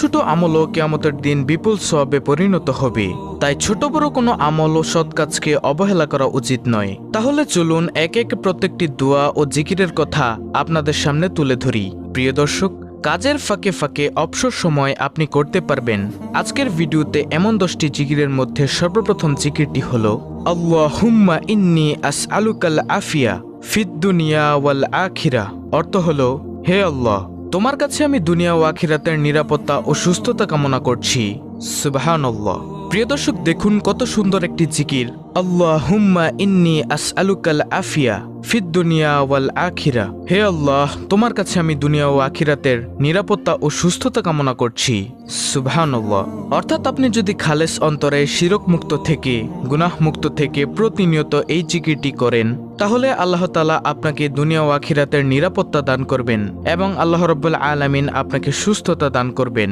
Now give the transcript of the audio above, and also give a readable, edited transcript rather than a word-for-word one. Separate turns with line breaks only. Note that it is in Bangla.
ছোট আমলও কিয়ামতের দিন বিপুল সওয়াবে পরিণত হবে। তাই ছোট বড় কোনো আমল ও সৎ কাজকে অবহেলা করা উচিত নয়। তাহলে চলুন এক এক প্রত্যেকটি দোয়া ও জিকিরের কথা আপনাদের সামনে তুলে ধরি। প্রিয় দর্শক, কাজের ফাঁকে ফাঁকে অবসর সময় আপনি করতে পারবেন আজকের ভিডিওতে এমন 10টি জিকিরের মধ্যে সর্বপ্রথম জিকিরটি হলো আল্লাহুম্মা ইন্নী আসআলুকাল আফিয়া ফিদ দুনিয়া ওয়াল আখিরা। অর্থ হলো, হে আল্লাহ, তোমার কাছে আমি দুনিয়া ও আখিরাতের নিরাপত্তা ও সুস্থতা কামনা করছি। সুবহানাল্লাহ। প্রিয় দর্শক, দেখুন কত সুন্দর একটি জিকির। আল্লাহুম্মা ইন্নী আসআলুকাল আফিয়া ফিদ দুনিয়া ওয়াল আখিরা। হে আল্লাহ, তোমার কাছে আমি দুনিয়া ও আখিরাতের নিরাপত্তা ও সুস্থতা কামনা করছি। সুবহানাল্লাহ। অর্থাৎ আপনি যদি খালেস অন্তরে শিরক মুক্ত থেকে, গুনাহ মুক্ত থেকে প্রতিনিয়ত এই জিকিরটি করেন, তাহলে আল্লাহ তাআলা আপনাকে দুনিয়া ও আখিরাতের নিরাপত্তা দান করবেন এবং আল্লাহ রাব্বুল আলামিন আপনাকে সুস্থতা দান করবেন।